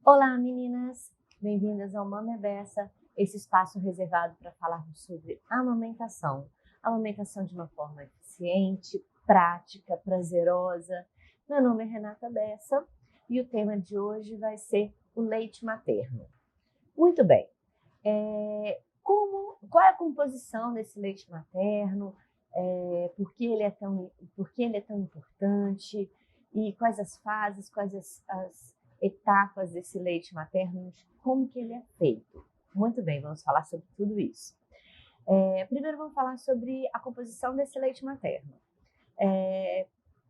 Olá, meninas! Bem-vindas ao Mama é Beça, esse espaço reservado para falarmos sobre amamentação. Amamentação de uma forma eficiente, prática, prazerosa. Meu nome é Renata Bessa e o tema de hoje vai ser o leite materno. Muito bem, qual é a composição desse leite materno? Por que ele é tão importante? E quais as fases, quais as etapas desse leite materno, como que ele é feito? Muito bem, vamos falar sobre tudo isso. Primeiro vamos falar sobre a composição desse leite materno.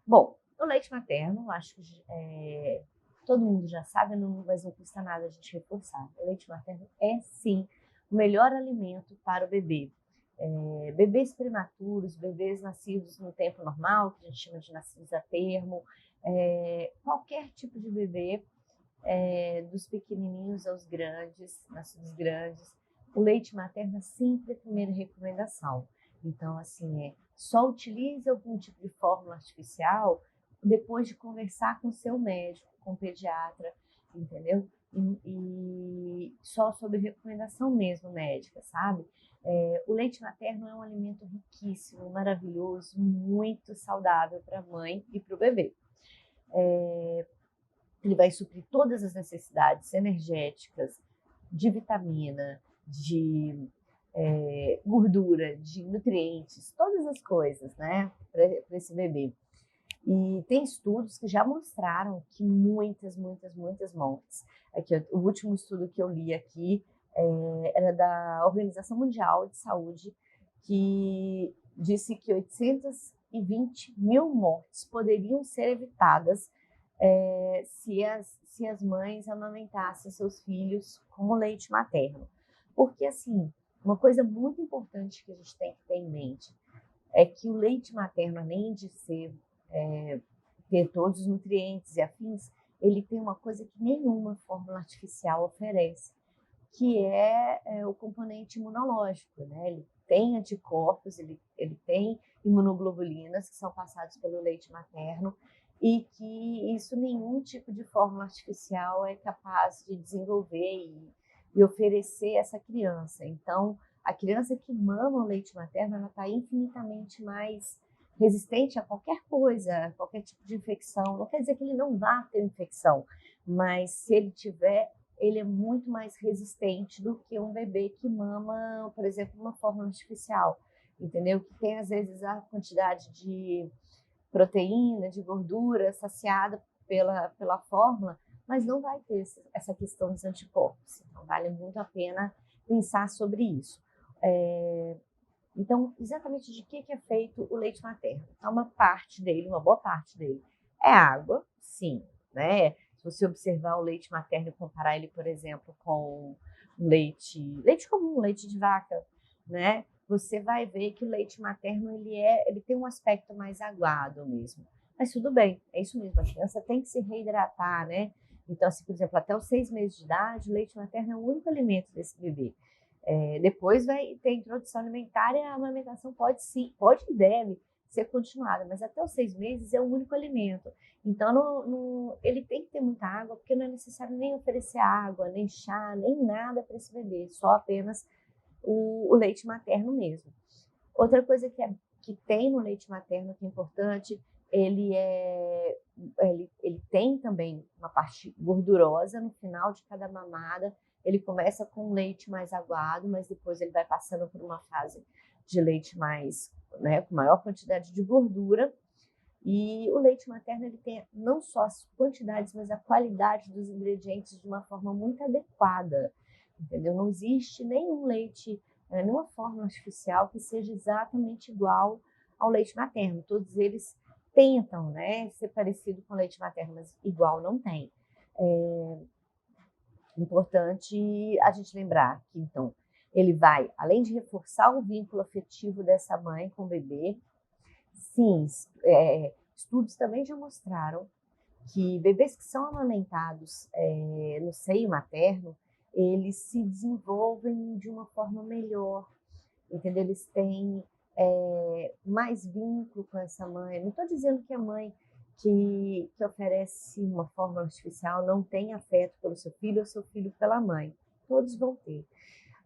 Bom, o leite materno, acho que todo mundo já sabe, mas não custa nada a gente reforçar. O leite materno é sim o melhor alimento para o bebê. Bebês prematuros, bebês nascidos no tempo normal, que a gente chama de nascidos a termo, qualquer tipo de bebê, dos pequenininhos aos grandes, nascidos grandes, o leite materno é sempre a primeira recomendação. Então, assim, só utilize algum tipo de fórmula artificial depois de conversar com o seu médico, com o pediatra, entendeu? E só sobre recomendação mesmo médica, sabe? O leite materno é um alimento riquíssimo, maravilhoso, muito saudável para a mãe e para o bebê. Ele vai suprir todas as necessidades energéticas, de vitamina, de gordura, de nutrientes, todas as coisas, né, para esse bebê. E tem estudos que já mostraram que muitas mortes. Aqui, o último estudo que eu li aqui era da Organização Mundial de Saúde, que disse que 820 mil mortes poderiam ser evitadas se as mães amamentassem seus filhos com leite materno. Porque, assim, uma coisa muito importante que a gente tem que ter em mente é que o leite materno, além de ter todos os nutrientes e afins, ele tem uma coisa que nenhuma fórmula artificial oferece, que é o componente imunológico, né? Ele tem anticorpos, ele tem imunoglobulinas que são passados pelo leite materno e que isso nenhum tipo de fórmula artificial é capaz de desenvolver e oferecer a essa criança. Então, a criança que mama o leite materno, ela está infinitamente mais resistente a qualquer coisa, a qualquer tipo de infecção. Não quer dizer que ele não vá ter infecção, mas se ele tiver, ele é muito mais resistente do que um bebê que mama, por exemplo, uma fórmula artificial, entendeu? Que tem, às vezes, a quantidade de proteína, de gordura saciada pela fórmula, mas não vai ter essa questão dos anticorpos. Então, vale muito a pena pensar sobre isso. Então, exatamente de que é feito o leite materno? Então, uma boa parte dele, é água, sim, né? Se você observar o leite materno e comparar ele, por exemplo, com leite comum, leite de vaca, né? Você vai ver que o leite materno ele tem um aspecto mais aguado mesmo. Mas tudo bem, é isso mesmo, a criança tem que se reidratar, né? Então, assim, por exemplo, até os 6 meses de idade, o leite materno é o único alimento desse bebê. Depois vai ter introdução alimentar e a amamentação pode e deve ser continuada, mas até os 6 meses é o único alimento. Então, ele tem que ter muita água, porque não é necessário nem oferecer água, nem chá, nem nada para esse bebê, só apenas o leite materno mesmo. Outra coisa que tem no leite materno que é importante, ele tem também uma parte gordurosa no final de cada mamada. Ele começa com leite mais aguado, mas depois ele vai passando por uma fase de leite mais, né, com maior quantidade de gordura. E o leite materno ele tem não só as quantidades, mas a qualidade dos ingredientes de uma forma muito adequada, entendeu? Não existe nenhum leite, nenhuma fórmula artificial que seja exatamente igual ao leite materno. Todos eles tentam, né, ser parecido com o leite materno, mas igual não tem. Importante a gente lembrar que, então, ele vai, além de reforçar o vínculo afetivo dessa mãe com o bebê, sim, estudos também já mostraram que bebês que são amamentados no seio materno, eles se desenvolvem de uma forma melhor, entendeu? Eles têm mais vínculo com essa mãe. Não estou dizendo que a mãe que oferece uma fórmula artificial não tem afeto pelo seu filho ou seu filho pela mãe. Todos vão ter.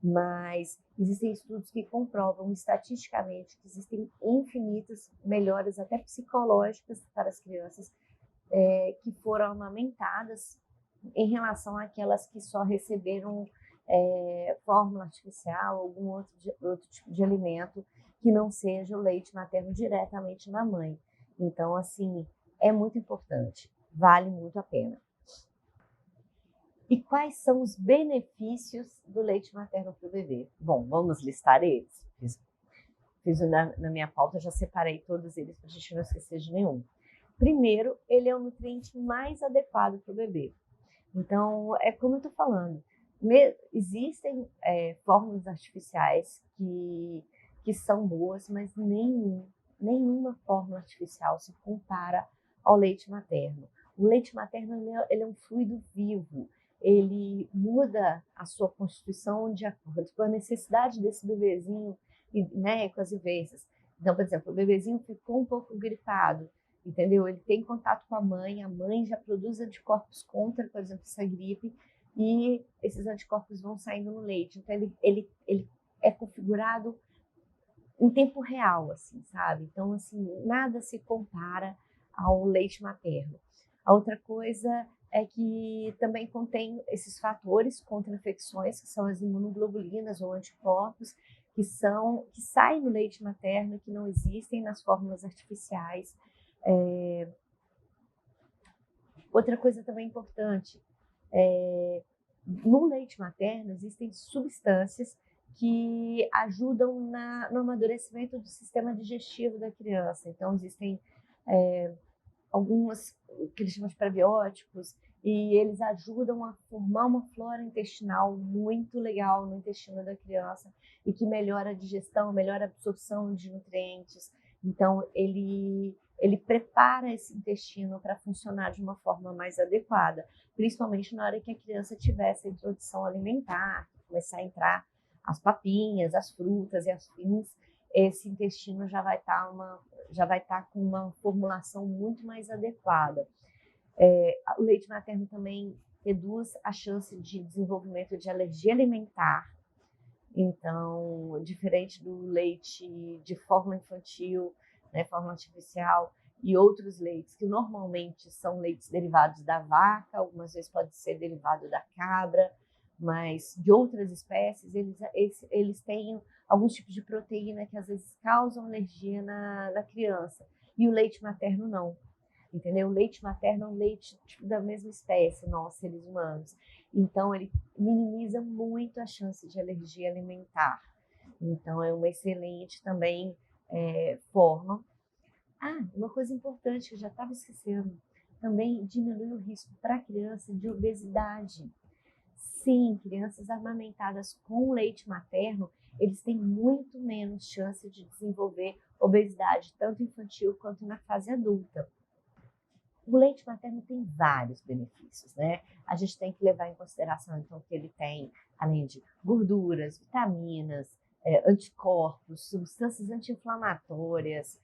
Mas existem estudos que comprovam estatisticamente que existem infinitas melhoras, até psicológicas, para as crianças que foram amamentadas em relação àquelas que só receberam fórmula artificial, algum outro tipo de alimento que não seja o leite materno diretamente na mãe. Então, assim, é muito importante, vale muito a pena. E quais são os benefícios do leite materno para o bebê? Bom, vamos listar eles. Fiz na minha pauta, já separei todos eles para a gente não esquecer de nenhum. Primeiro, ele é o nutriente mais adequado para o bebê. Então, é como eu estou falando, existem fórmulas artificiais que são boas, mas nenhuma fórmula artificial se compara ao leite materno. O leite materno ele é um fluido vivo, ele muda a sua constituição de acordo com a necessidade desse bebezinho, né, com as vivências. Então, por exemplo, o bebezinho ficou um pouco gripado, entendeu? Ele tem contato com a mãe já produz anticorpos contra, por exemplo, essa gripe, e esses anticorpos vão saindo no leite. Então, ele é configurado em tempo real, assim, sabe? Então, assim, nada se compara ao leite materno. A outra coisa é que também contém esses fatores contra infecções, que são as imunoglobulinas ou anticorpos, que saem no leite materno, que não existem nas fórmulas artificiais. Outra coisa também importante, no leite materno existem substâncias que ajudam no amadurecimento do sistema digestivo da criança. Então, existem algumas que eles chamam de prebióticos, e eles ajudam a formar uma flora intestinal muito legal no intestino da criança e que melhora a digestão, melhora a absorção de nutrientes. Então, ele prepara esse intestino para funcionar de uma forma mais adequada, principalmente na hora que a criança tiver essa introdução alimentar, começar a entrar as papinhas, as frutas e afins, esse intestino já vai estar com uma formulação muito mais adequada. O leite materno também reduz a chance de desenvolvimento de alergia alimentar. Então, diferente do leite de fórmula infantil, né, fórmula artificial, e outros leites que normalmente são leites derivados da vaca, algumas vezes pode ser derivado da cabra, mas de outras espécies, eles têm alguns tipos de proteína que às vezes causam alergia na criança. E o leite materno não, entendeu? O leite materno é um leite tipo, da mesma espécie, nós, seres humanos. Então, ele minimiza muito a chance de alergia alimentar. Então, é uma excelente também forma. Uma coisa importante que eu já estava esquecendo, também diminui o risco para a criança de obesidade. Sim, crianças amamentadas com leite materno, eles têm muito menos chance de desenvolver obesidade, tanto infantil quanto na fase adulta. O leite materno tem vários benefícios, né? A gente tem que levar em consideração, então, que ele tem, além de gorduras, vitaminas, anticorpos, substâncias anti-inflamatórias.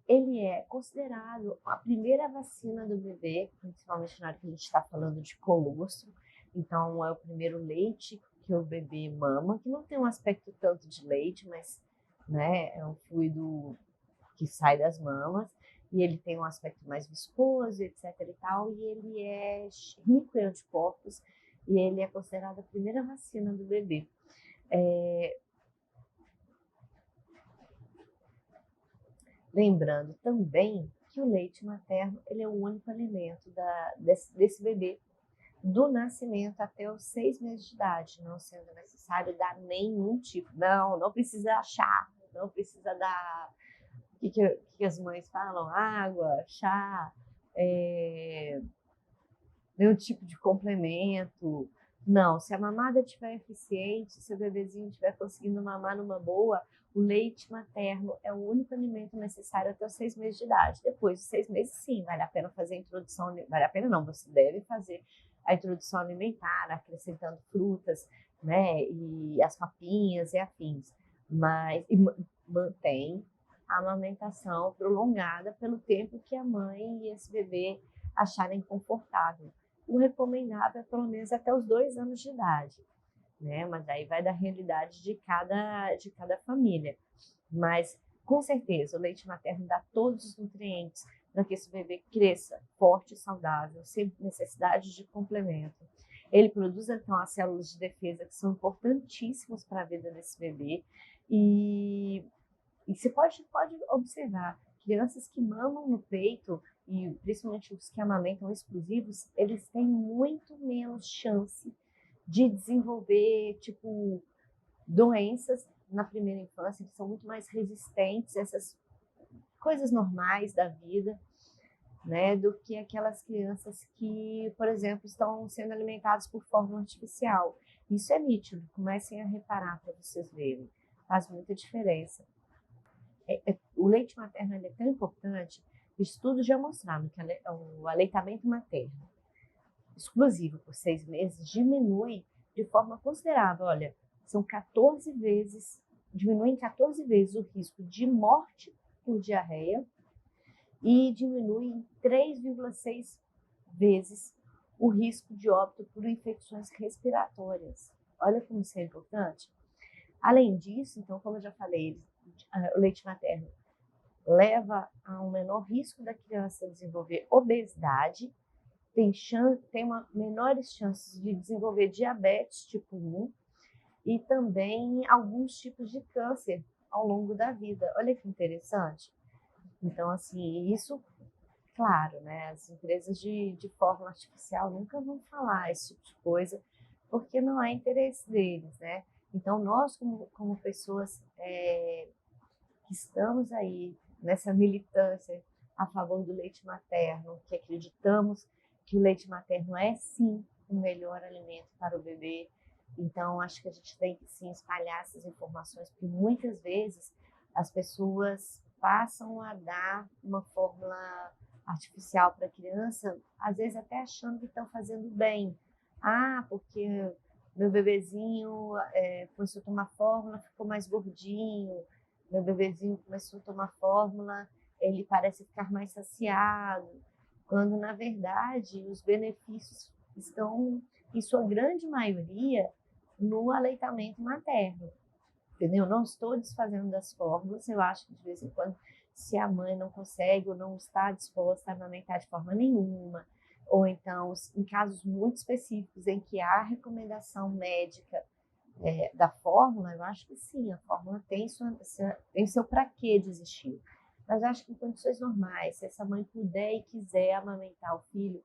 Ele é considerado a primeira vacina do bebê, principalmente na hora que a gente está falando de colostro. Então, é o primeiro leite que o bebê mama, que não tem um aspecto tanto de leite, mas né, é um fluido que sai das mamas. E ele tem um aspecto mais viscoso, etc. e tal, e ele é rico em anticorpos, e ele é considerado a primeira vacina do bebê. Lembrando também que o leite materno ele é o único alimento desse bebê, do nascimento até os 6 meses de idade, não sendo necessário dar nenhum tipo, não precisa achar, não precisa dar, o que as mães falam, água, chá, nenhum tipo de complemento. Não, se a mamada estiver eficiente, se o bebezinho estiver conseguindo mamar numa boa, o leite materno é o único alimento necessário até os 6 meses de idade. Depois dos 6 meses, sim, vale a pena fazer a introdução, vale a pena não, você deve fazer a introdução alimentar, acrescentando frutas, né, e as papinhas e afins. Mas mantém a amamentação prolongada pelo tempo que a mãe e esse bebê acharem confortável. O recomendável é pelo menos até os 2 anos de idade, né? Mas aí vai da realidade de cada família. Mas, com certeza, o leite materno dá todos os nutrientes para que esse bebê cresça forte e saudável, sem necessidade de complemento. Ele produz, então, as células de defesa que são importantíssimas para a vida desse bebê. E você pode observar, crianças que mamam no peito, e principalmente os que amamentam exclusivos, eles têm muito menos chance de desenvolver, tipo, doenças na primeira infância, eles são muito mais resistentes a essas coisas normais da vida, né, do que aquelas crianças que, por exemplo, estão sendo alimentadas por forma artificial. Isso é nítido, comecem a reparar para vocês verem, faz muita diferença. O leite materno é tão importante, estudos já mostraram que o aleitamento materno exclusivo por 6 meses diminui de forma considerável. Olha, são 14 vezes, diminui em 14 vezes o risco de morte por diarreia e diminui em 3,6 vezes o risco de óbito por infecções respiratórias. Olha como isso é importante. Além disso, então, como eu já falei, o leite materno leva a um menor risco da criança desenvolver obesidade, tem menores chances de desenvolver diabetes tipo 1 e também alguns tipos de câncer ao longo da vida. Olha que interessante. Então, assim, isso, claro, né? As empresas de fórmula artificial nunca vão falar esse tipo de coisa, porque não há interesse deles, né? Então, nós, como pessoas que estamos aí nessa militância a favor do leite materno, que acreditamos que o leite materno é, sim, o melhor alimento para o bebê. Então, acho que a gente tem que, sim, espalhar essas informações, porque muitas vezes as pessoas passam a dar uma fórmula artificial para a criança, às vezes até achando que estão fazendo bem. Ah, porque meu bebezinho começou a tomar fórmula, ficou mais gordinho. Meu bebezinho começou a tomar fórmula, ele parece ficar mais saciado. Quando, na verdade, os benefícios estão, em sua grande maioria, no aleitamento materno. Entendeu? Não estou desfazendo das fórmulas, eu acho que de vez em quando, se a mãe não consegue ou não está disposta a amamentar de forma nenhuma, ou então, em casos muito específicos em que há recomendação médica da fórmula, eu acho que sim, a fórmula tem seu para que de existir. Mas eu acho que em condições normais, se essa mãe puder e quiser amamentar o filho,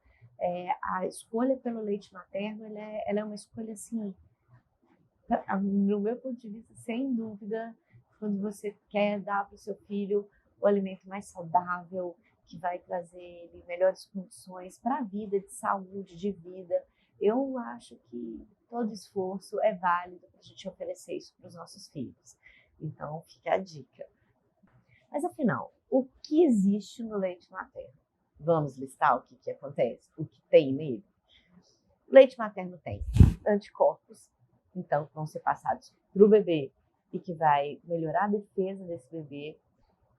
a escolha pelo leite materno, ela é uma escolha assim, no meu ponto de vista, sem dúvida, quando você quer dar para o seu filho o alimento mais saudável, que vai trazer ele melhores condições para a vida, de saúde, de vida. Eu acho que todo esforço é válido para a gente oferecer isso para os nossos filhos. Então, fica a dica. Mas, afinal, o que existe no leite materno? Vamos listar o que acontece, o que tem nele? O leite materno tem anticorpos, então, que vão ser passados para o bebê e que vai melhorar a defesa desse bebê.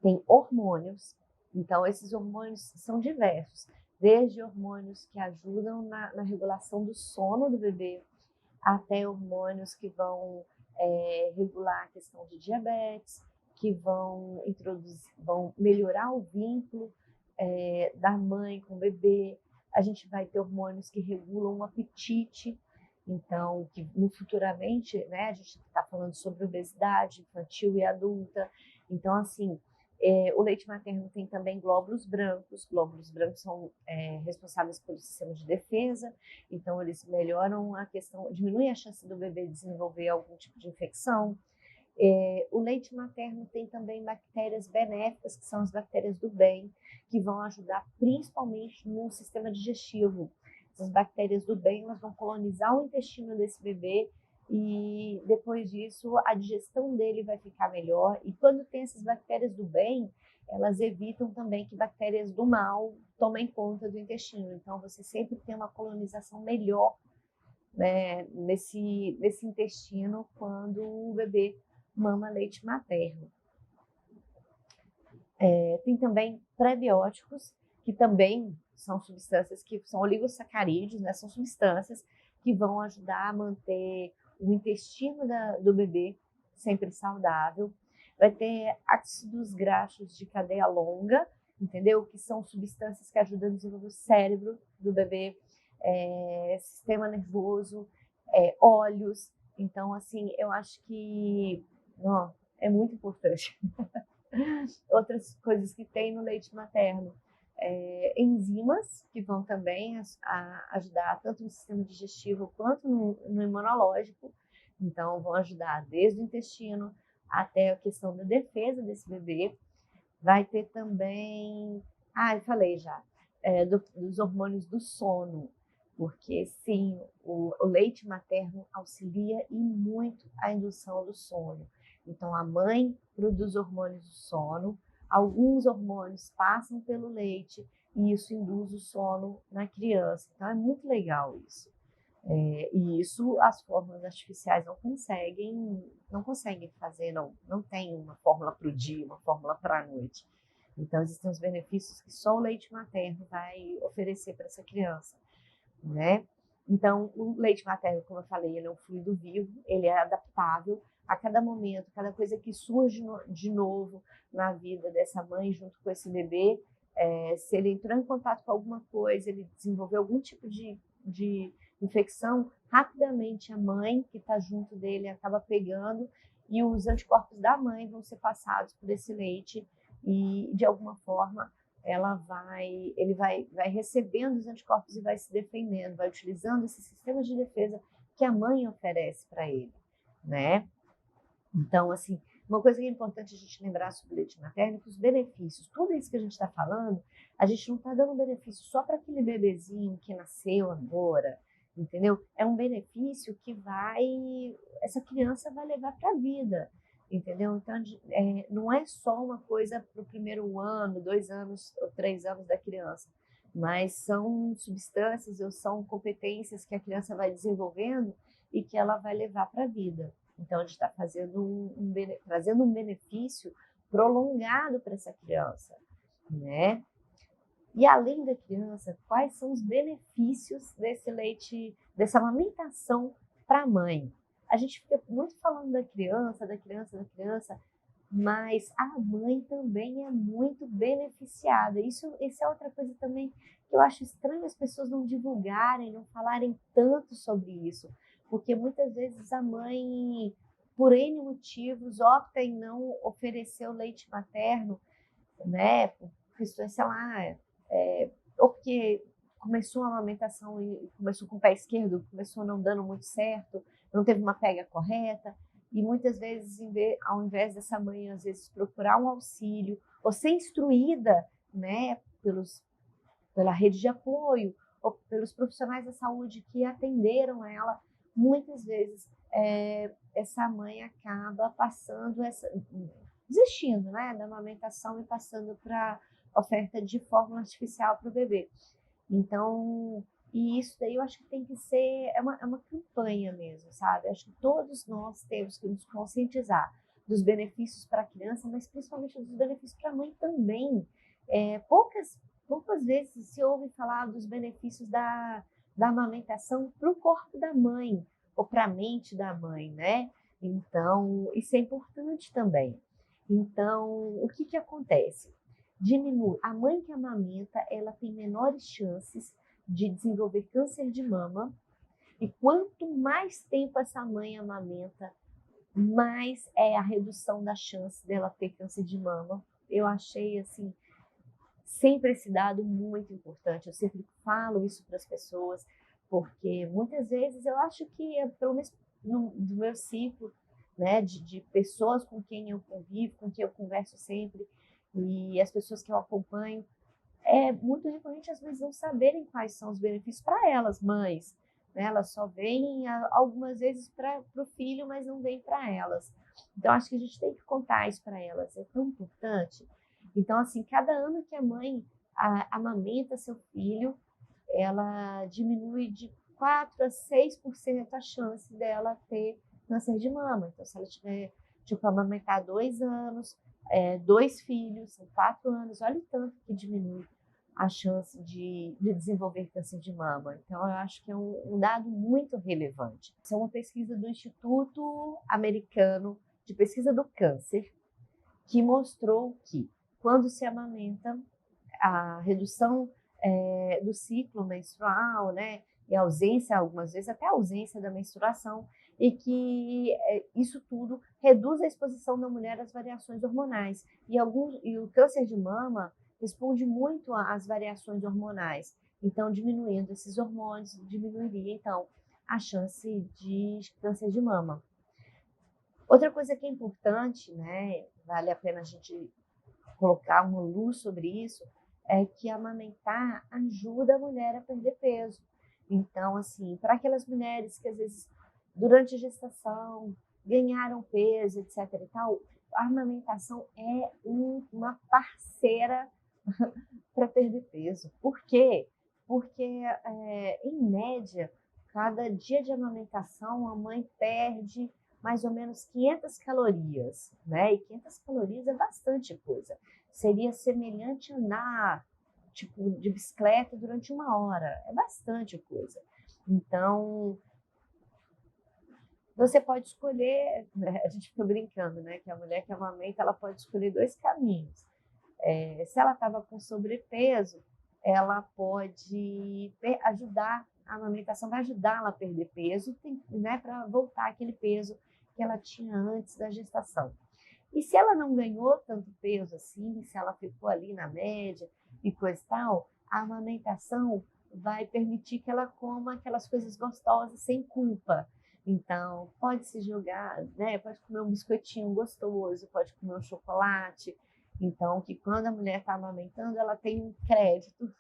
Tem hormônios, então esses hormônios são diversos, desde hormônios que ajudam na regulação do sono do bebê, até hormônios que vão regular a questão de diabetes, que vão melhorar o vínculo da mãe com o bebê. A gente vai ter hormônios que regulam o apetite, então, que futuramente, né, a gente está falando sobre obesidade infantil e adulta. Então, assim, o leite materno tem também glóbulos brancos. Glóbulos brancos são responsáveis pelo sistema de defesa, então eles melhoram a questão, diminuem a chance do bebê desenvolver algum tipo de infecção. O leite materno tem também bactérias benéficas, que são as bactérias do bem, que vão ajudar principalmente no sistema digestivo. Essas bactérias do bem, elas vão colonizar o intestino desse bebê e depois disso a digestão dele vai ficar melhor. E quando tem essas bactérias do bem, elas evitam também que bactérias do mal tomem conta do intestino. Então você sempre tem uma colonização melhor, né, nesse intestino quando o bebê mama leite materno. Tem também prebióticos, que também são substâncias que são oligosacarídeos, né? São substâncias que vão ajudar a manter o intestino do bebê sempre saudável. Vai ter ácidos graxos de cadeia longa, entendeu? Que são substâncias que ajudam a desenvolver o cérebro do bebê, sistema nervoso, óleos. Então, assim, eu acho que é muito importante. Outras coisas que tem no leite materno, enzimas, que vão também ajudar tanto no sistema digestivo quanto no imunológico. Então, vão ajudar desde o intestino até a questão da defesa desse bebê. Vai ter também, eu falei já, dos hormônios do sono, porque sim, o leite materno auxilia e muito a indução do sono. Então, a mãe produz hormônios do sono, alguns hormônios passam pelo leite e isso induz o sono na criança. Então, é muito legal isso. E isso as fórmulas artificiais não conseguem fazer, não tem uma fórmula para o dia, uma fórmula para a noite. Então, existem os benefícios que só o leite materno vai oferecer para essa criança, né? Então, o leite materno, como eu falei, ele é um fluido vivo, ele é adaptável a cada momento, cada coisa que surge de novo na vida dessa mãe junto com esse bebê. Se ele entrou em contato com alguma coisa, ele desenvolveu algum tipo de infecção, rapidamente a mãe que está junto dele acaba pegando e os anticorpos da mãe vão ser passados por esse leite e, de alguma forma, ele vai recebendo os anticorpos e vai se defendendo, vai utilizando esses sistemas de defesa que a mãe oferece para ele, né? Então, assim, uma coisa que é importante a gente lembrar sobre o leite materno é que os benefícios, tudo isso que a gente está falando, a gente não está dando benefício só para aquele bebezinho que nasceu agora, entendeu? É um benefício que essa criança vai levar para a vida, entendeu? Então, não é só uma coisa para o primeiro ano, 2 anos ou 3 anos da criança, mas são substâncias ou são competências que a criança vai desenvolvendo e que ela vai levar para a vida. Então, a gente está trazendo um benefício prolongado para essa criança, né? E além da criança, quais são os benefícios desse leite, dessa amamentação para a mãe? A gente fica muito falando da criança, mas a mãe também é muito beneficiada. Isso é outra coisa também que eu acho estranho as pessoas não divulgarem, não falarem tanto sobre isso, porque muitas vezes a mãe, por N motivos, opta em não oferecer o leite materno, né? Por questões, sei lá, ou porque começou a amamentação e começou com o pé esquerdo, começou não dando muito certo, não teve uma pega correta, e muitas vezes, ao invés dessa mãe, às vezes, procurar um auxílio, ou ser instruída, né, pela rede de apoio, ou pelos profissionais da saúde que atenderam ela, muitas vezes essa mãe acaba desistindo, né, da amamentação e passando para oferta de fórmula artificial para o bebê. Então, e isso daí eu acho que tem que ser, uma campanha mesmo, sabe? Acho que todos nós temos que nos conscientizar dos benefícios para a criança, mas principalmente dos benefícios para a mãe também. Poucas vezes se ouve falar dos benefícios da amamentação para o corpo da mãe, ou para a mente da mãe, né? Então, isso é importante também. Então, o que acontece? Diminui. A mãe que amamenta, ela tem menores chances de desenvolver câncer de mama. E quanto mais tempo essa mãe amamenta, mais é a redução da chance dela ter câncer de mama. Eu achei, assim, sempre esse dado muito importante. Eu sempre falo isso para as pessoas, porque muitas vezes eu acho que, pelo menos do meu ciclo, né, de pessoas com quem eu convivo, com quem eu converso sempre, e as pessoas que eu acompanho, é muito recorrente às vezes não saberem quais são os benefícios para elas, mães, né? Elas só veem algumas vezes para o filho, mas não vem para elas. Então, acho que a gente tem que contar isso para elas, é tão importante. Então, assim, cada ano que a mãe amamenta seu filho, ela diminui de 4 a 6% a chance dela ter câncer de mama. Então, se ela tiver, tipo, amamentar 2 anos, 2 filhos, em 4 anos, olha o tanto que diminui a chance de desenvolver câncer de mama. Então, eu acho que é um dado muito relevante. Isso é uma pesquisa do Instituto Americano de Pesquisa do Câncer, que mostrou que, quando se amamenta, a redução do ciclo menstrual, né, e a ausência, algumas vezes até a ausência da menstruação, e que isso tudo reduz a exposição da mulher às variações hormonais. E o câncer de mama responde muito às variações hormonais. Então, diminuindo esses hormônios, diminuiria, então, a chance de câncer de mama. Outra coisa que é importante, né, vale a pena a gente colocar uma luz sobre isso, é que amamentar ajuda a mulher a perder peso. Então, assim, para aquelas mulheres que às vezes durante a gestação ganharam peso, etc e tal, a amamentação é uma parceira para perder peso. Por quê? Porque, em média, cada dia de amamentação, a mãe perde mais ou menos 500 calorias, né? E 500 calorias é bastante coisa. Seria semelhante a andar, tipo, de bicicleta durante 1 hora. É bastante coisa. Então, você pode escolher, né? A gente fica brincando, né? Que a mulher que amamenta, ela pode escolher 2 caminhos. Se ela estava com sobrepeso, ela pode ajudar, a amamentação vai ajudá-la a perder peso, né, para voltar aquele peso que ela tinha antes da gestação. E se ela não ganhou tanto peso assim, se ela ficou ali na média e coisa e tal, a amamentação vai permitir que ela coma aquelas coisas gostosas sem culpa. Então, pode se jogar, né? Pode comer um biscoitinho gostoso, pode comer um chocolate. Então, que quando a mulher está amamentando, ela tem um crédito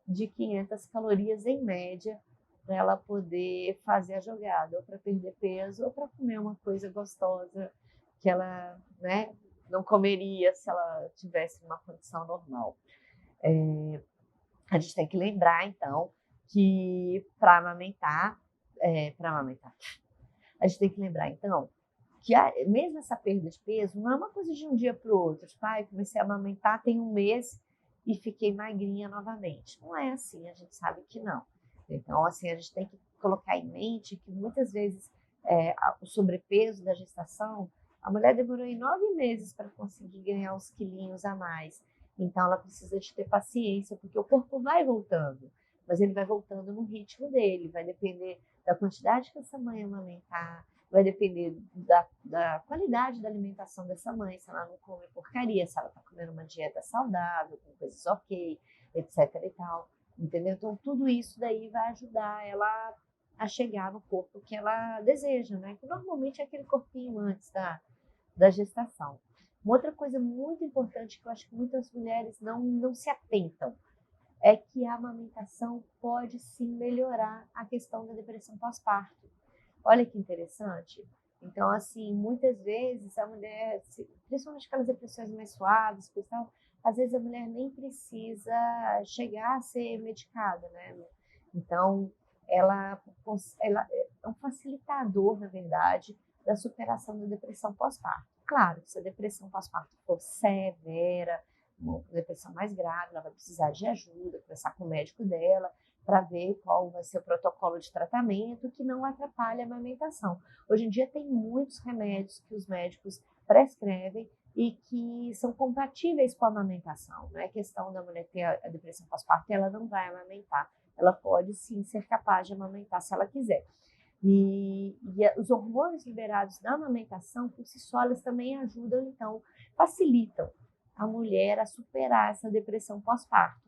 de 500 calorias em média para ela poder fazer a jogada, ou para perder peso, ou para comer uma coisa gostosa que ela, né, não comeria se ela tivesse uma condição normal. A gente tem que lembrar, então, que para amamentar, a gente tem que lembrar, então, que mesmo essa perda de peso não é uma coisa de um dia para o outro. Tipo, comecei a amamentar tem 1 mês e fiquei magrinha novamente. Não é assim, a gente sabe que não. Então, assim, a gente tem que colocar em mente que muitas vezes o sobrepeso da gestação, a mulher demorou 9 meses para conseguir ganhar uns quilinhos a mais. Então, ela precisa de ter paciência, porque o corpo vai voltando, mas ele vai voltando no ritmo dele, vai depender da quantidade que essa mãe amamentar, vai depender da qualidade da alimentação dessa mãe, se ela não come porcaria, se ela está comendo uma dieta saudável, com coisas ok, etc e tal, entendeu? Então, tudo isso daí vai ajudar ela a chegar no corpo que ela deseja, né? Que normalmente é aquele corpinho antes da gestação. Uma outra coisa muito importante que eu acho que muitas mulheres não se atentam é que a amamentação pode sim melhorar a questão da depressão pós-parto. Olha que interessante. Então, assim, muitas vezes a mulher, principalmente aquelas depressões mais suaves, tal, às vezes a mulher nem precisa chegar a ser medicada, né? Então, ela é um facilitador, na verdade, da superação da depressão pós-parto. Claro, se a depressão pós-parto for severa, uma depressão mais grave, ela vai precisar de ajuda, conversar com o médico dela, para ver qual vai ser o protocolo de tratamento que não atrapalhe a amamentação. Hoje em dia tem muitos remédios que os médicos prescrevem e que são compatíveis com a amamentação. Não é questão da mulher ter a depressão pós-parto e ela não vai amamentar. Ela pode sim ser capaz de amamentar se ela quiser. E os hormônios liberados na amamentação, por si só, eles também ajudam, então, facilitam a mulher a superar essa depressão pós-parto.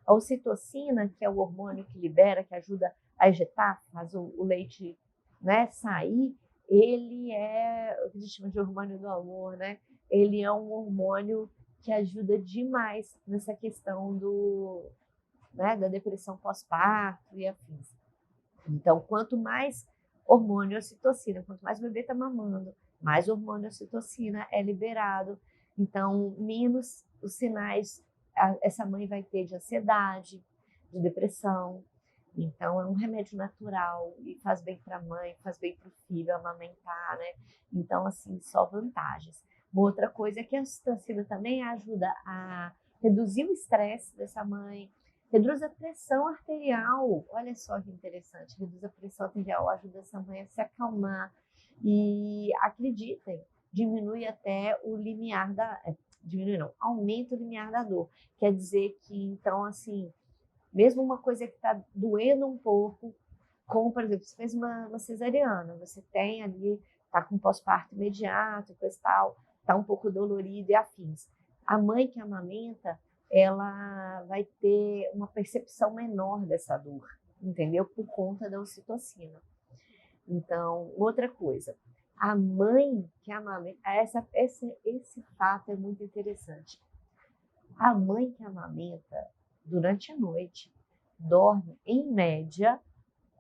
A ocitocina, que é o hormônio que libera, que ajuda a ejetar, faz o leite, né, sair, ele é o que a gente chama de hormônio do amor, né? Ele é um hormônio que ajuda demais nessa questão né, da depressão pós-parto e afins. Então, quanto mais hormônio ocitocina, quanto mais o bebê está mamando, mais hormônio ocitocina é liberado. Então, menos os sinais essa mãe vai ter de ansiedade, de depressão. Então, é um remédio natural e faz bem para a mãe, faz bem para o filho amamentar, né? Então, assim, só vantagens. Uma outra coisa é que a ocitocina também ajuda a reduzir o estresse dessa mãe, reduz a pressão arterial. Olha só que interessante, reduz a pressão arterial, ajuda essa mãe a se acalmar. E acreditem, diminui até o limiar da... diminui não, aumenta o limiar da dor. Quer dizer que, então, assim, mesmo uma coisa que está doendo um pouco, como, por exemplo, você fez uma cesariana, você tem ali, está com pós-parto imediato, coisa e tal, está um pouco dolorido e afins. A mãe que amamenta, ela vai ter uma percepção menor dessa dor, entendeu? Por conta da ocitocina. Então, outra coisa, a mãe que amamenta, esse fato é muito interessante. A mãe que amamenta durante a noite dorme, em média,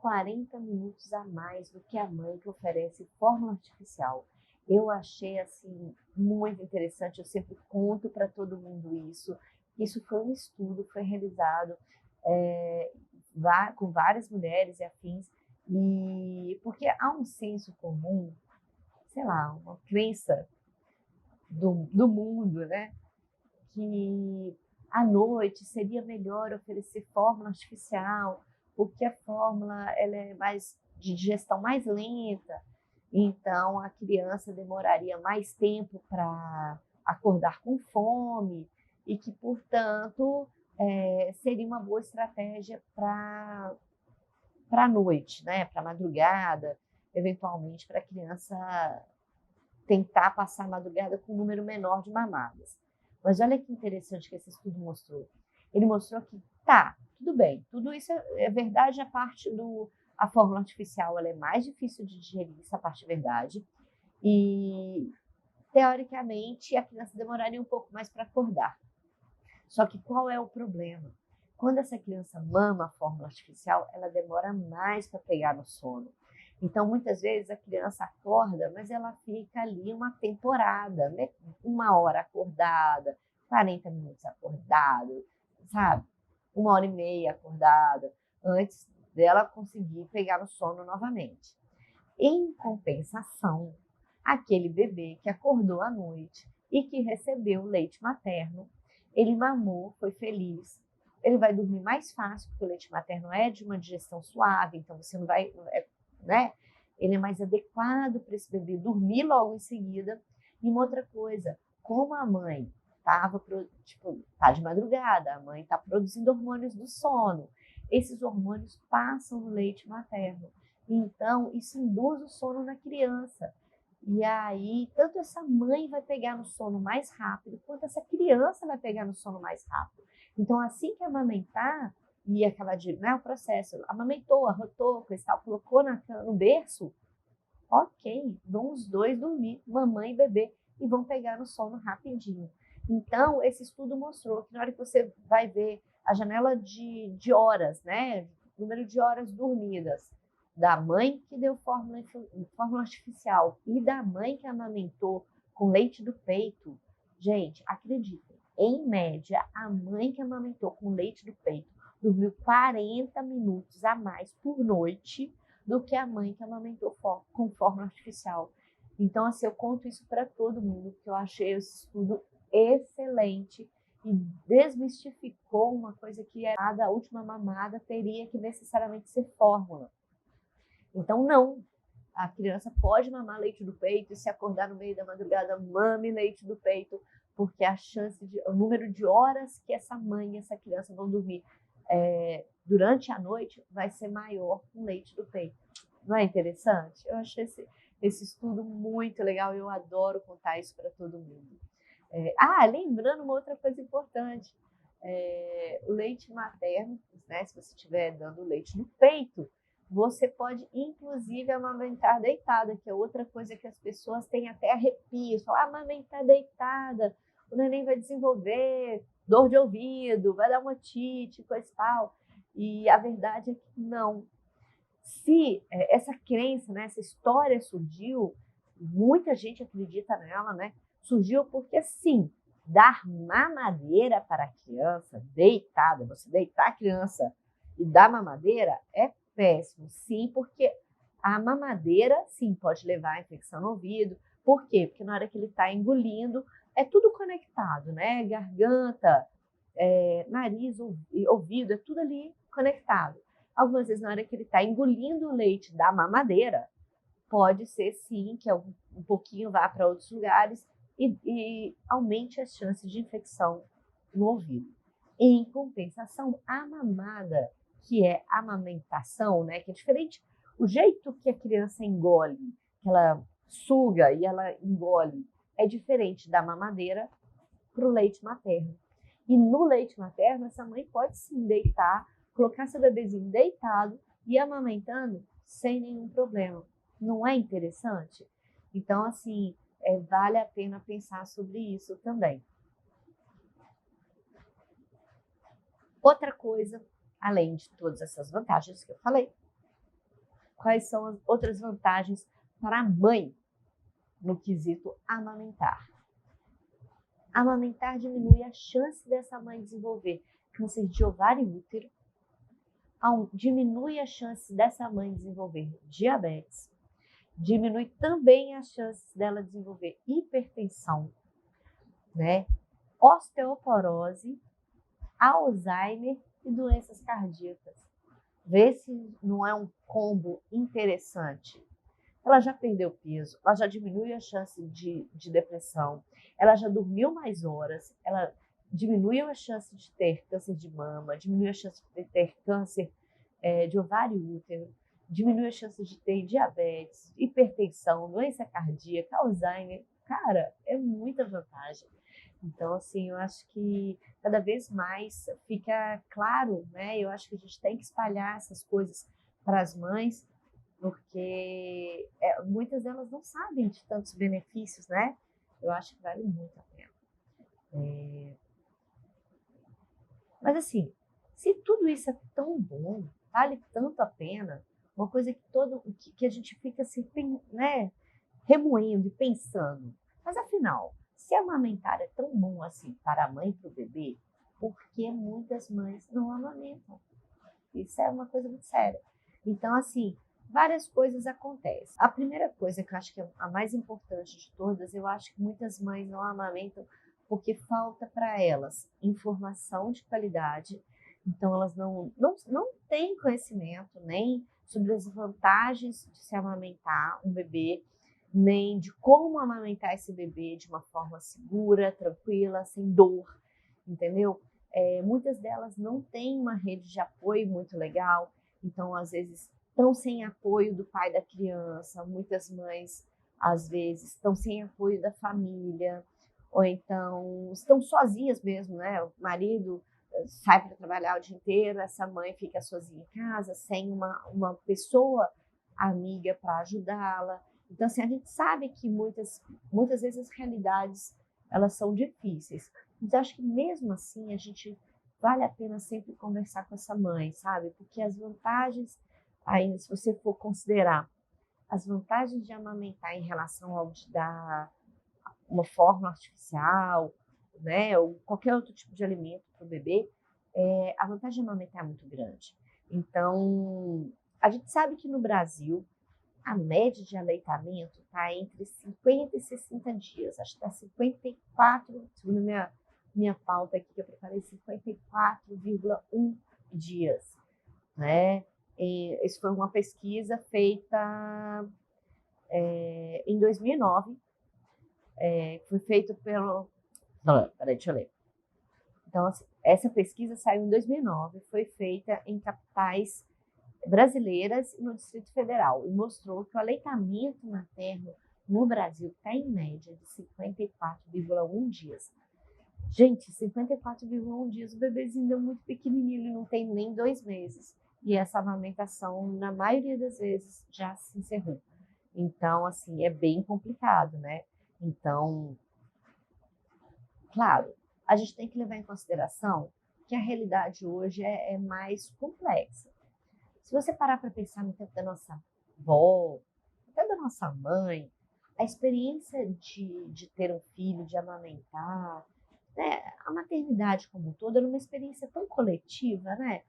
40 minutos a mais do que a mãe que oferece fórmula artificial. Eu achei assim muito interessante, eu sempre conto para todo mundo isso. Isso foi um estudo, foi realizado com várias mulheres e afins, e porque há um senso comum, sei lá, uma crença do mundo, né? Que à noite seria melhor oferecer fórmula artificial, porque a fórmula ela é mais de digestão mais lenta, então a criança demoraria mais tempo para acordar com fome e que, portanto, seria uma boa estratégia para a noite, né? Para a madrugada, eventualmente para a criança tentar passar a madrugada com um número menor de mamadas. Mas olha que interessante que esse estudo mostrou. Ele mostrou que tudo bem, tudo isso é verdade, a parte a fórmula artificial ela é mais difícil de digerir, essa parte é verdade. E, teoricamente, a criança demoraria um pouco mais para acordar. Só que qual é o problema? Quando essa criança mama a fórmula artificial, ela demora mais para pegar no sono. Então, muitas vezes a criança acorda, mas ela fica ali uma temporada, né? 1 hora acordada, 40 minutos acordado, sabe? 1 hora e meia acordada, antes dela conseguir pegar no sono novamente. Em compensação, aquele bebê que acordou à noite e que recebeu leite materno, ele mamou, foi feliz, ele vai dormir mais fácil, porque o leite materno é de uma digestão suave, então você não vai, né? Ele é mais adequado para esse bebê dormir logo em seguida. E uma outra coisa, como a mãe tá de madrugada, a mãe está produzindo hormônios do sono, esses hormônios passam no leite materno. Então, isso induz o sono na criança. E aí, tanto essa mãe vai pegar no sono mais rápido, quanto essa criança vai pegar no sono mais rápido. Então, assim que amamentar, e acabar de, né, o processo, amamentou, arrotou, colocou no berço, ok, vão os dois dormir, mamãe e bebê, e vão pegar no sono rapidinho. Então, esse estudo mostrou que na hora que você vai ver a janela de horas, né, número de horas dormidas, da mãe que deu fórmula artificial e da mãe que amamentou com leite do peito, gente, acreditem, em média, a mãe que amamentou com leite do peito dormiu 40 minutos a mais por noite do que a mãe que amamentou com fórmula artificial. Então, assim, eu conto isso para todo mundo, porque eu achei esse estudo excelente e desmistificou uma coisa que a última mamada teria que necessariamente ser fórmula. Então, não. A criança pode mamar leite do peito e se acordar no meio da madrugada, mame leite do peito, porque o número de horas que essa mãe e essa criança vão dormir durante a noite vai ser maior com leite do peito. Não é interessante? Eu achei esse estudo muito legal e eu adoro contar isso para todo mundo. Lembrando uma outra coisa importante, o leite materno, né, se você estiver dando leite no peito, você pode, inclusive, amamentar deitada, que é outra coisa que as pessoas têm até arrepios. Falam, amamentar deitada, o neném vai desenvolver dor de ouvido, vai dar uma otite, coisa e tal. E a verdade é que não. Se essa crença, né, essa história surgiu, muita gente acredita nela, né? Surgiu porque, sim, dar mamadeira para a criança deitada, você deitar a criança e dar mamadeira é péssimo, sim, porque a mamadeira, sim, pode levar a infecção no ouvido, Por quê? Porque na hora que ele está engolindo, é tudo conectado, né? Garganta, nariz, ouvido, é tudo ali conectado. Algumas vezes, na hora que ele está engolindo o leite da mamadeira, pode ser sim que um pouquinho vá para outros lugares e aumente as chances de infecção no ouvido. Em compensação, a mamada, que é a amamentação, né, que é diferente, o jeito que a criança engole, que ela suga e ela engole, é diferente da mamadeira para o leite materno. E no leite materno, essa mãe pode sim deitar, colocar seu bebezinho deitado e amamentando sem nenhum problema. Não é interessante? Então, assim, vale a pena pensar sobre isso também. Outra coisa, além de todas essas vantagens que eu falei, quais são as outras vantagens para a mãe no quesito amamentar? Amamentar diminui a chance dessa mãe desenvolver câncer de ovário e útero, diminui a chance dessa mãe desenvolver diabetes, diminui também as chances dela desenvolver hipertensão, né? Osteoporose, Alzheimer e doenças cardíacas. Vê se não é um combo interessante. Ela já perdeu peso, ela já diminuiu a chance de depressão, ela já dormiu mais horas, ela diminuiu a chance de ter câncer de mama, diminuiu a chance de ter câncer de ovário e útero, diminui a chance de ter diabetes, hipertensão, doença cardíaca, Alzheimer. Cara, é muita vantagem. Então, assim, eu acho que cada vez mais fica claro, né? Eu acho que a gente tem que espalhar essas coisas para as mães, porque muitas delas não sabem de tantos benefícios, né? Eu acho que vale muito a pena. Mas, assim, se tudo isso é tão bom, vale tanto a pena, uma coisa que a gente fica assim, né, remoendo e pensando. Mas, afinal, se amamentar é tão bom assim para a mãe e para o bebê, por que muitas mães não amamentam? Isso é uma coisa muito séria. Então, assim, várias coisas acontecem. A primeira coisa que eu acho que é a mais importante de todas, eu acho que muitas mães não amamentam porque falta para elas informação de qualidade. Então, elas não têm conhecimento nem sobre as vantagens de se amamentar um bebê, nem de como amamentar esse bebê de uma forma segura, tranquila, sem dor, entendeu? Muitas delas não têm uma rede de apoio muito legal, então às vezes estão sem apoio do pai da criança, muitas mães às vezes estão sem apoio da família, ou então estão sozinhas mesmo, né? O marido sai para trabalhar o dia inteiro, essa mãe fica sozinha em casa, sem uma pessoa amiga para ajudá-la. Então, assim, a gente sabe que muitas vezes as realidades elas são difíceis. Mas acho que mesmo assim a gente vale a pena sempre conversar com essa mãe, sabe? Porque as vantagens, aí, se você for considerar as vantagens de amamentar em relação ao de dar uma fórmula artificial, né, ou qualquer outro tipo de alimento para o bebê, a vantagem de amamentar é muito grande. Então, a gente sabe que no Brasil a média de aleitamento está entre 50 e 60 dias. Acho que está 54, segundo minha pauta aqui que eu preparei, 54,1 dias, né? Isso foi uma pesquisa feita em 2009. Foi feito pelo... Peraí, deixa eu ler. Então, assim, essa pesquisa saiu em 2009, foi feita em capitais brasileiras e no Distrito Federal e mostrou que o aleitamento materno no Brasil está em média de 54,1 dias. Gente, 54,1 dias, o bebezinho é muito pequenininho, ele não tem nem 2 meses. E essa amamentação, na maioria das vezes, já se encerrou. Então, assim, é bem complicado, né? Então, claro, a gente tem que levar em consideração que a realidade hoje é mais complexa. Se você parar para pensar no tempo da nossa avó, até da nossa mãe, a experiência de ter um filho, de amamentar, né? A maternidade como um todo era uma experiência tão coletiva, né?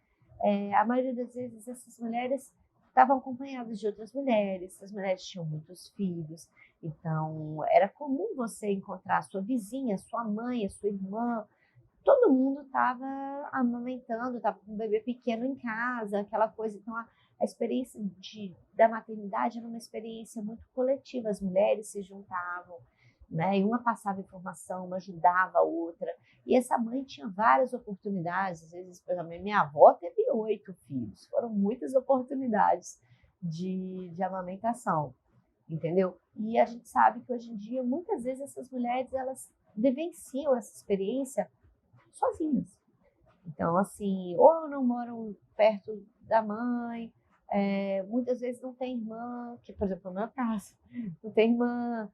A maioria das vezes essas mulheres estavam acompanhadas de outras mulheres, as mulheres tinham muitos filhos, então era comum você encontrar a sua vizinha, a sua mãe, a sua irmã, todo mundo estava amamentando, estava com um bebê pequeno em casa, aquela coisa. Então, a experiência da maternidade era uma experiência muito coletiva. As mulheres se juntavam, né? E uma passava informação, uma ajudava a outra. E essa mãe tinha várias oportunidades. Às vezes, por exemplo, minha avó teve 8 filhos. Foram muitas oportunidades de amamentação, entendeu? E a gente sabe que hoje em dia, muitas vezes, essas mulheres, elas vivenciam essa experiência sozinhas. Então, assim, ou não moram perto da mãe, muitas vezes não tem irmã, que, por exemplo, no meu caso, não tem irmã,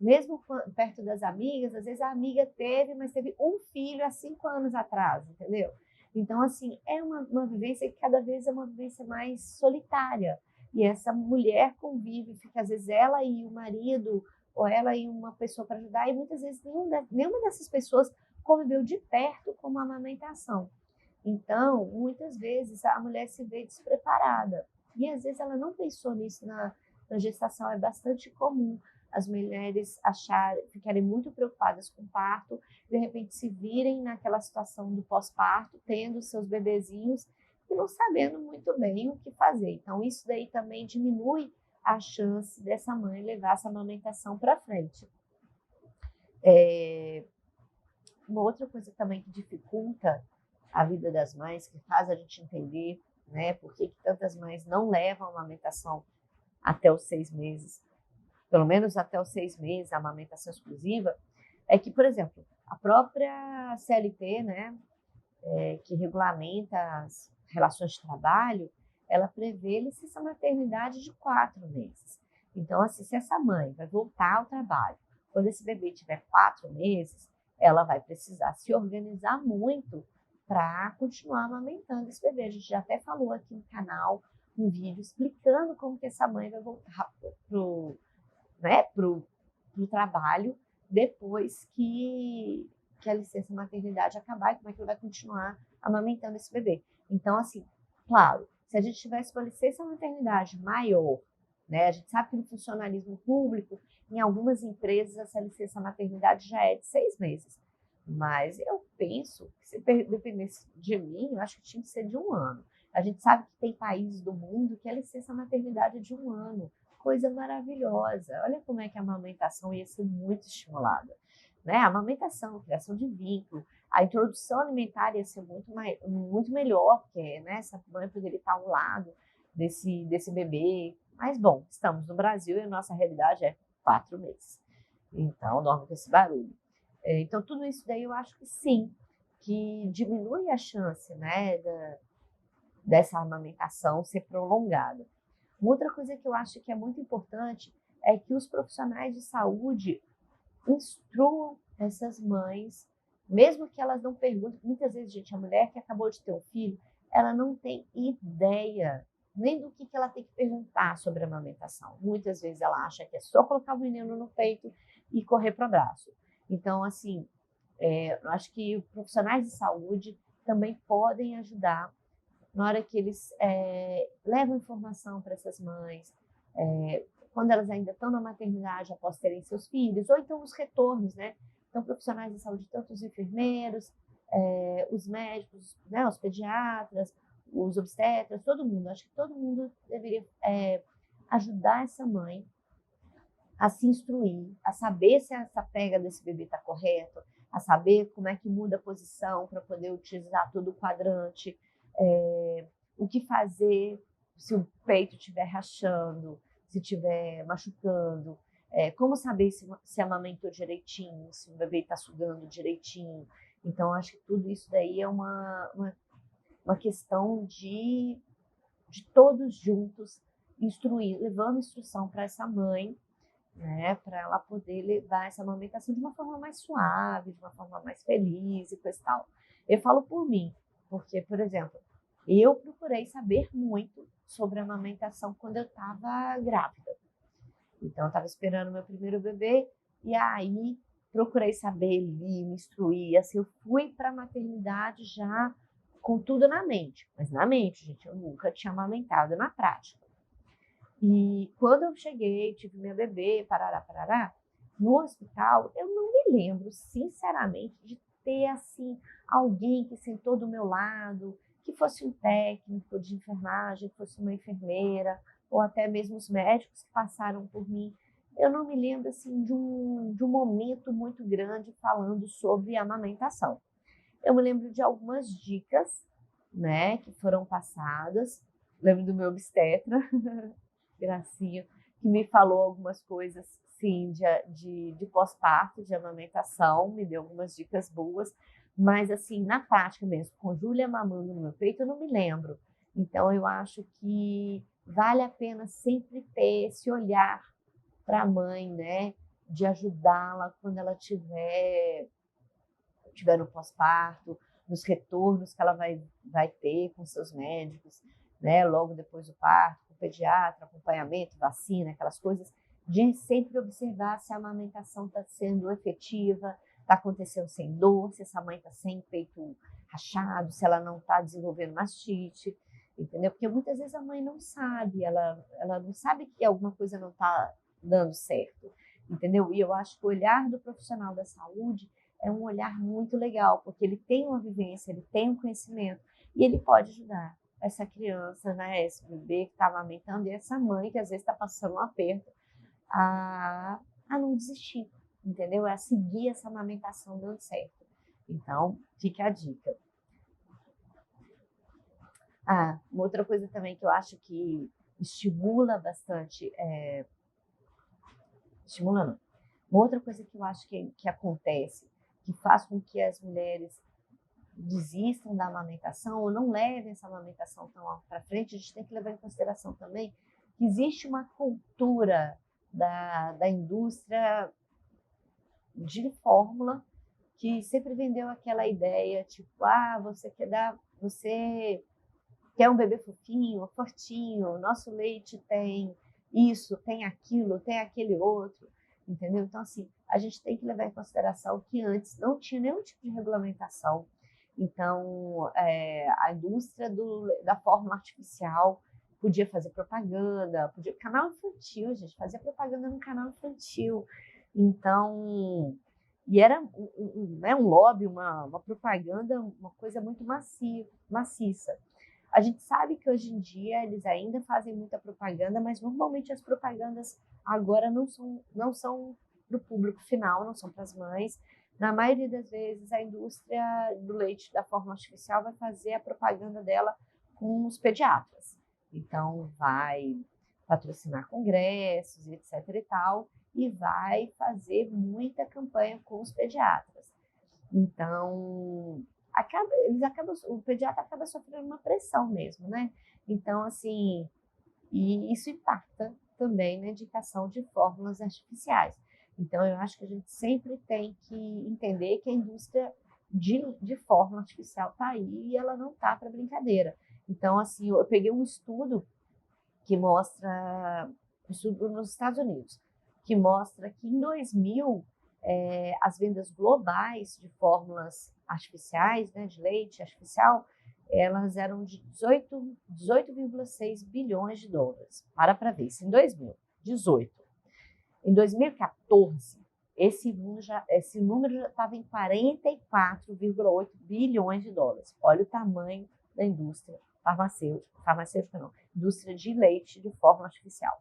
mesmo perto das amigas, às vezes a amiga teve, mas teve um filho há 5 anos atrás, entendeu? Então, assim, é uma vivência que cada vez é uma vivência mais solitária. E essa mulher convive, fica às vezes ela e o marido, ou ela e uma pessoa para ajudar, e muitas vezes nenhuma dessas pessoas conviveu de perto com a amamentação. Então, muitas vezes a mulher se vê despreparada. E às vezes ela não pensou nisso na gestação. É bastante comum as mulheres ficarem muito preocupadas com o parto, de repente se virem naquela situação do pós-parto, tendo seus bebezinhos e não sabendo muito bem o que fazer. Então, isso daí também diminui a chance dessa mãe levar essa amamentação para frente. Uma outra coisa também que dificulta a vida das mães, que faz a gente entender, né, por que tantas mães não levam a amamentação até os 6 meses, pelo menos até os 6 meses, a amamentação exclusiva, é que, por exemplo, a própria CLT, né, que regulamenta as relações de trabalho, ela prevê licença maternidade de 4 meses. Então, assim, se essa mãe vai voltar ao trabalho, quando esse bebê tiver 4 meses, ela vai precisar se organizar muito para continuar amamentando esse bebê. A gente já até falou aqui no canal um vídeo explicando como que essa mãe vai voltar pro trabalho depois que a licença maternidade acabar e como é que ela vai continuar amamentando esse bebê. Então, assim, claro, se a gente tivesse uma licença maternidade maior, né, a gente sabe que no funcionalismo público, em algumas empresas, essa licença maternidade já é de 6 meses. Mas eu penso que se dependesse de mim, eu acho que tinha que ser de 1 ano. A gente sabe que tem países do mundo que a licença maternidade é de 1 ano. Coisa maravilhosa. Olha como é que a amamentação ia ser muito estimulada. Né? A amamentação, a criação de vínculo, a introdução alimentar ia ser muito melhor, porque, né, essa mãe poderia estar ao lado desse bebê. Mas, bom, estamos no Brasil e a nossa realidade é 4 meses. Então, dorme com esse barulho. Então, tudo isso daí eu acho que sim, que diminui a chance, né, dessa amamentação ser prolongada. Uma outra coisa que eu acho que é muito importante é que os profissionais de saúde instruam essas mães, mesmo que elas não perguntem. Muitas vezes, gente, a mulher que acabou de ter um filho, ela não tem ideia nem do que ela tem que perguntar sobre a amamentação. Muitas vezes ela acha que é só colocar o menino no peito e correr para o abraço. Então, assim, eu acho que profissionais de saúde também podem ajudar na hora que eles levam informação para essas mães, quando elas ainda estão na maternidade após terem seus filhos, ou então os retornos, né? Então, profissionais de saúde, tanto os enfermeiros, os médicos, né? Os pediatras, os obstetras, todo mundo. Acho que todo mundo deveria ajudar essa mãe a se instruir, a saber se essa pega desse bebê está correto, a saber como é que muda a posição para poder utilizar todo o quadrante, o que fazer se o peito estiver rachando, se estiver machucando, como saber se amamentou direitinho, se o bebê está sugando direitinho. Então, acho que tudo isso daí é uma questão de todos juntos instruir, levando instrução para essa mãe, né, para ela poder levar essa amamentação de uma forma mais suave, de uma forma mais feliz e coisa e tal. Eu falo por mim, porque, por exemplo, eu procurei saber muito sobre a amamentação quando eu estava grávida. Então, eu estava esperando meu primeiro bebê e aí procurei saber, li, me instruir. Assim, eu fui para a maternidade já com tudo na mente, mas na mente, gente, eu nunca tinha amamentado na prática. E quando eu cheguei, tive minha bebê, parará, no hospital, eu não me lembro, sinceramente, de ter, assim, alguém que sentou do meu lado, que fosse um técnico de enfermagem, que fosse uma enfermeira, ou até mesmo os médicos que passaram por mim. Eu não me lembro, assim, de um momento muito grande falando sobre amamentação. Eu me lembro de algumas dicas, né, que foram passadas. Lembro do meu obstetra, Gracinha, que me falou algumas coisas, sim, de pós-parto, de amamentação, me deu algumas dicas boas, mas assim, na prática mesmo, com Júlia mamando no meu peito, eu não me lembro. Então, eu acho que vale a pena sempre ter esse olhar para a mãe, né, de ajudá-la quando ela tiver no pós-parto, nos retornos que ela vai ter com seus médicos, né, logo depois do parto, com o pediatra, acompanhamento, vacina, aquelas coisas, de sempre observar se a amamentação está sendo efetiva, está acontecendo sem dor, se essa mãe está sem peito rachado, se ela não está desenvolvendo mastite, entendeu? Porque muitas vezes a mãe não sabe, ela não sabe que alguma coisa não está dando certo, entendeu? E eu acho que o olhar do profissional da saúde é um olhar muito legal, porque ele tem uma vivência, ele tem um conhecimento e ele pode ajudar essa criança, né, esse bebê que está amamentando e essa mãe que às vezes está passando um aperto a não desistir, entendeu? É a seguir essa amamentação dando certo. Então, fica a dica. Uma outra coisa também que eu acho que estimula bastante, estimula não. Uma outra coisa que eu acho que acontece, que faz com que as mulheres desistam da amamentação ou não levem essa amamentação tão para frente, a gente tem que levar em consideração também que existe uma cultura da indústria de fórmula que sempre vendeu aquela ideia, tipo, você quer um bebê fofinho, fortinho, nosso leite tem isso, tem aquilo, tem aquele outro, entendeu? Então, assim, a gente tem que levar em consideração que antes não tinha nenhum tipo de regulamentação. Então, a indústria da fórmula artificial podia fazer propaganda, canal infantil, gente, fazia propaganda no canal infantil. Então, e era um lobby, uma propaganda, uma coisa muito maciça. A gente sabe que hoje em dia eles ainda fazem muita propaganda, mas normalmente as propagandas agora não são para o público final, não são para as mães. Na maioria das vezes, a indústria do leite da fórmula artificial vai fazer a propaganda dela com os pediatras. Então, vai patrocinar congressos, etc. e tal, e vai fazer muita campanha com os pediatras. Então, o pediatra acaba sofrendo uma pressão mesmo, né? Então, assim, e isso impacta também na indicação de fórmulas artificiais. Então, eu acho que a gente sempre tem que entender que a indústria de fórmula artificial está aí e ela não está para brincadeira. Então, assim, eu peguei um estudo que mostra, um estudo nos Estados Unidos, que mostra que em 2000 as vendas globais de fórmulas artificiais, né, de leite artificial, elas eram de 18,6 bilhões de dólares. Para ver, isso em 2018. Em 2014, esse número já estava em 44,8 bilhões de dólares. Olha o tamanho da indústria farmacêutica não, indústria de leite de fórmula artificial.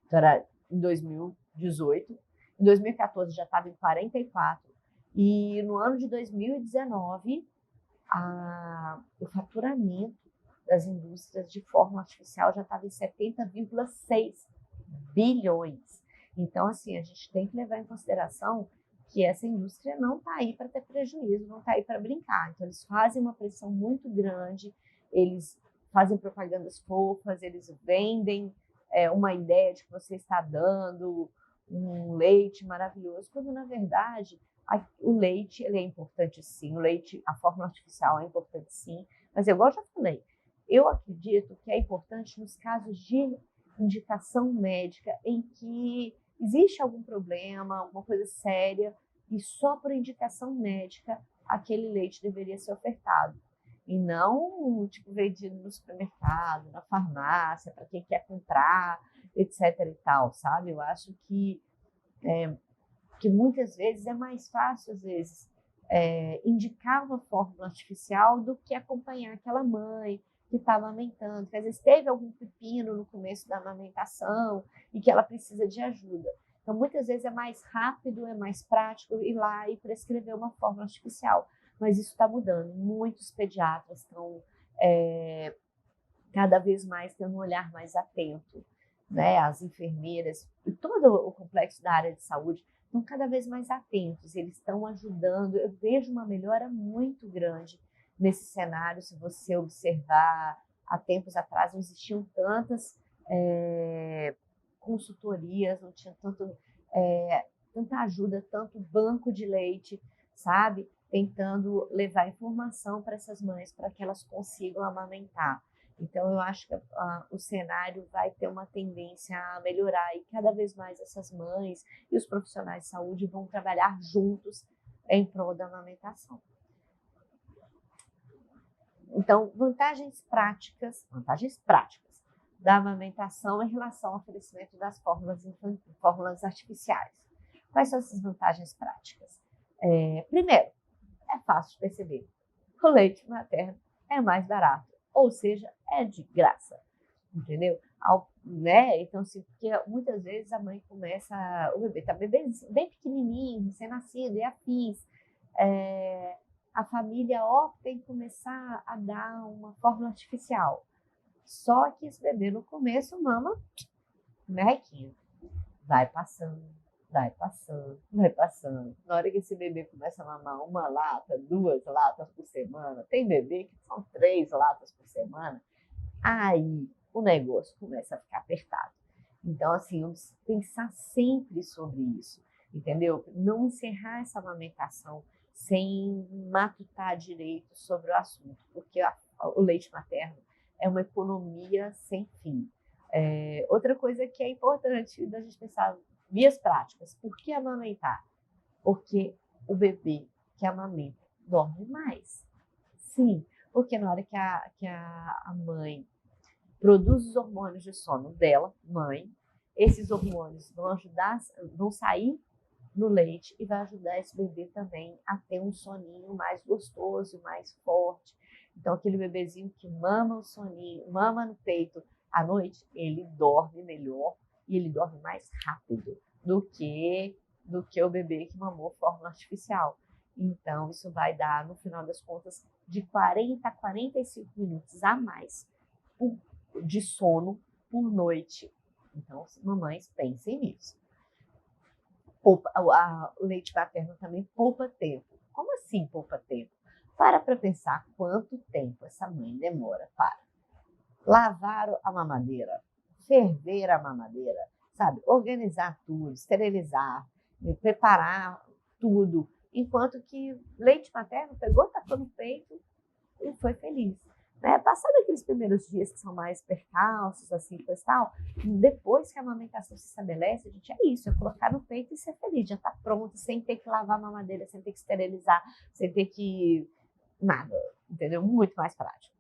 Então, era em 2018. Em 2014 já estava em 44. E no ano de 2019, o faturamento das indústrias de fórmula artificial já estava em 70,6 bilhões. Então, assim, a gente tem que levar em consideração que essa indústria não está aí para ter prejuízo, não está aí para brincar. Então, eles fazem uma pressão muito grande, eles fazem propagandas fofas, eles vendem uma ideia de que você está dando um leite maravilhoso, quando na verdade o leite ele é importante sim, a fórmula artificial é importante sim, mas igual eu já falei, eu acredito que é importante nos casos de indicação médica em que existe algum problema, alguma coisa séria, e só por indicação médica aquele leite deveria ser ofertado. e não, tipo, vendido no supermercado, na farmácia, para quem quer comprar, etc e tal, sabe? Eu acho que muitas vezes é mais fácil, às vezes, indicar uma fórmula artificial do que acompanhar aquela mãe que está amamentando, que às vezes teve algum pepino no começo da amamentação e que ela precisa de ajuda. Então, muitas vezes é mais rápido, é mais prático ir lá e prescrever uma fórmula artificial. Mas isso está mudando. Muitos pediatras estão cada vez mais tendo um olhar mais atento, né? As enfermeiras e todo o complexo da área de saúde estão cada vez mais atentos, eles estão ajudando. Eu vejo uma melhora muito grande nesse cenário. Se você observar, há tempos atrás não existiam tantas consultorias, não tinha tanta ajuda, tanto banco de leite, sabe? Tentando levar informação para essas mães para que elas consigam amamentar. Então, eu acho que o cenário vai ter uma tendência a melhorar e cada vez mais essas mães e os profissionais de saúde vão trabalhar juntos em prol da amamentação. Então, vantagens práticas da amamentação em relação ao oferecimento das fórmulas artificiais. Quais são essas vantagens práticas? Primeiro, é fácil de perceber. O leite materno é mais barato, ou seja, é de graça, entendeu? Né? Então, assim, porque muitas vezes a mãe começa, o bebê está bem pequenininho, recém-nascido, e afins, a família opta em começar a dar uma fórmula artificial. Só que esse bebê no começo mama merrequinho, vai passando. Na hora que esse bebê começa a mamar uma lata, 2 latas por semana, tem bebê que são 3 latas por semana, aí o negócio começa a ficar apertado. Então, assim, pensar sempre sobre isso, entendeu? Não encerrar essa amamentação sem matutar direito sobre o assunto, porque o leite materno é uma economia sem fim. Outra coisa que é importante da gente pensar, vias práticas. Por que amamentar? Porque o bebê que amamenta dorme mais. Sim, porque na hora que a mãe produz os hormônios de sono dela, mãe, esses hormônios vão sair no leite e vai ajudar esse bebê também a ter um soninho mais gostoso, mais forte. Então, aquele bebezinho que mama o soninho, mama no peito à noite, ele dorme melhor e ele dorme mais rápido do que o bebê que mamou fórmula artificial. Então, isso vai dar, no final das contas, de 40 a 45 minutos a mais de sono por noite. Então, mamães, pensem nisso. O leite materno também poupa tempo. Como assim poupa tempo? Para pensar quanto tempo essa mãe demora para lavar a mamadeira, ferver a mamadeira, sabe? Organizar tudo, esterilizar, preparar tudo. Enquanto que leite materno pegou, tacou no peito e foi feliz. Né? Passado aqueles primeiros dias que são mais percalços, assim, coisa e tal, depois que a amamentação se estabelece, a gente é isso, é colocar no peito e ser feliz, já está pronto, sem ter que lavar a mamadeira, sem ter que esterilizar, sem ter que nada, entendeu? Muito mais prático.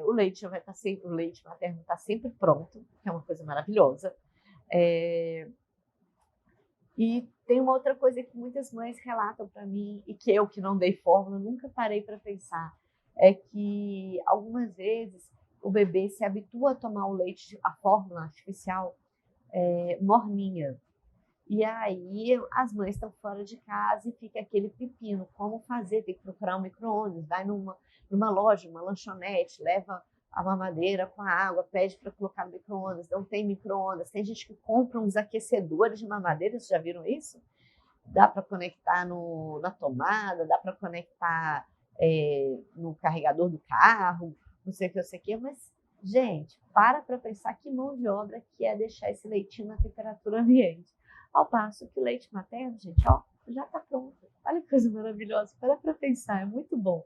O leite já vai estar sempre, o leite materno está sempre pronto, que é uma coisa maravilhosa. E tem uma outra coisa que muitas mães relatam para mim e que eu, que não dei fórmula, nunca parei para pensar, é que algumas vezes o bebê se habitua a tomar o leite, a fórmula artificial, morninha. E aí as mães estão fora de casa e fica aquele pepino, como fazer, tem que procurar um micro-ondas, vai numa loja, uma lanchonete, leva a mamadeira com a água, pede para colocar no micro-ondas, não tem micro-ondas, tem gente que compra uns aquecedores de mamadeira, vocês já viram isso? Dá para conectar na tomada, dá para conectar no carregador do carro, não sei o que, mas, gente, para pensar que mão de obra que é deixar esse leitinho na temperatura ambiente. Ao passo que o leite materno, gente, ó, já está pronto. Olha que coisa maravilhosa, para pensar, é muito bom.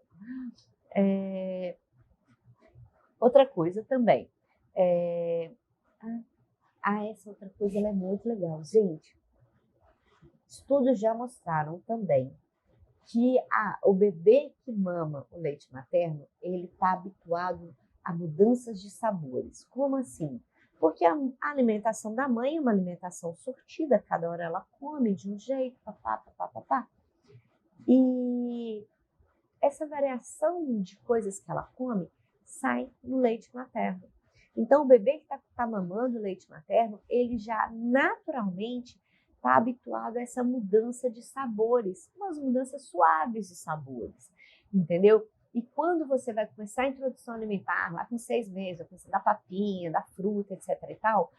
Outra coisa também, essa outra coisa ela é muito legal. Gente, estudos já mostraram também que o bebê que mama o leite materno, ele está habituado a mudanças de sabores. Como assim? Porque a alimentação da mãe é uma alimentação sortida, cada hora ela come de um jeito, papá, papá, papá. E essa variação de coisas que ela come sai no leite materno. Então, o bebê que está mamando leite materno, ele já naturalmente está habituado a essa mudança de sabores, umas mudanças suaves de sabores, entendeu? E quando você vai começar a introdução alimentar, lá com 6 meses, vai começar da papinha, da fruta, etc e tal,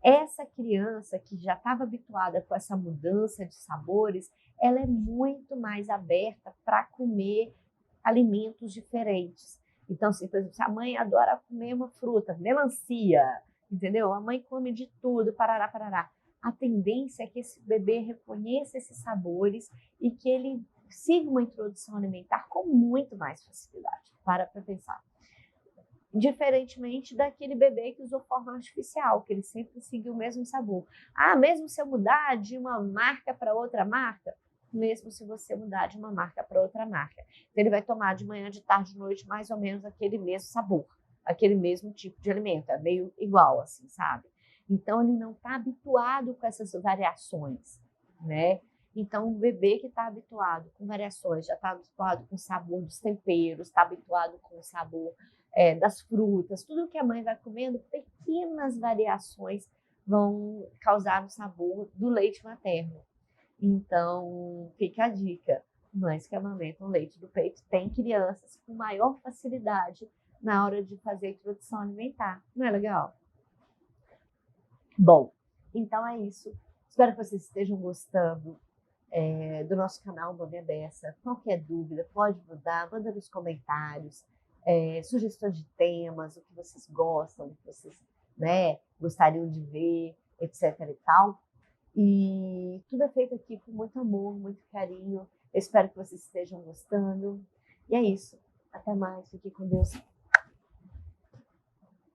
essa criança que já estava habituada com essa mudança de sabores, ela é muito mais aberta para comer alimentos diferentes. Então, assim, por exemplo, se a mãe adora comer uma fruta, melancia, entendeu? A mãe come de tudo, parará, parará. A tendência é que esse bebê reconheça esses sabores e que ele siga uma introdução alimentar com muito mais facilidade. Para pensar. Diferentemente daquele bebê que usou forma artificial, que ele sempre seguiu o mesmo sabor. Ah, mesmo se eu mudar de uma marca para outra marca? Mesmo se você mudar de uma marca para outra marca. Então, ele vai tomar de manhã, de tarde, de noite, mais ou menos aquele mesmo sabor, aquele mesmo tipo de alimento. É meio igual, assim, sabe? Então, ele não está habituado com essas variações, né? Então, o bebê que está habituado com variações, já está habituado com o sabor dos temperos, está habituado com o sabor das frutas, tudo que a mãe vai comendo, pequenas variações vão causar no sabor do leite materno. Então, fica a dica. Mães que amamentam leite do peito têm crianças com maior facilidade na hora de fazer a introdução alimentar. Não é legal? Bom, então é isso. Espero que vocês estejam gostando do nosso canal Mãe Beça. Qualquer dúvida, pode mandar, manda nos comentários. Sugestões de temas, o que vocês gostam, o que vocês gostariam de ver, etc. e tal. E tudo é feito aqui com muito amor, muito carinho. Eu espero que vocês estejam gostando. E é isso. Até mais. Fique com Deus.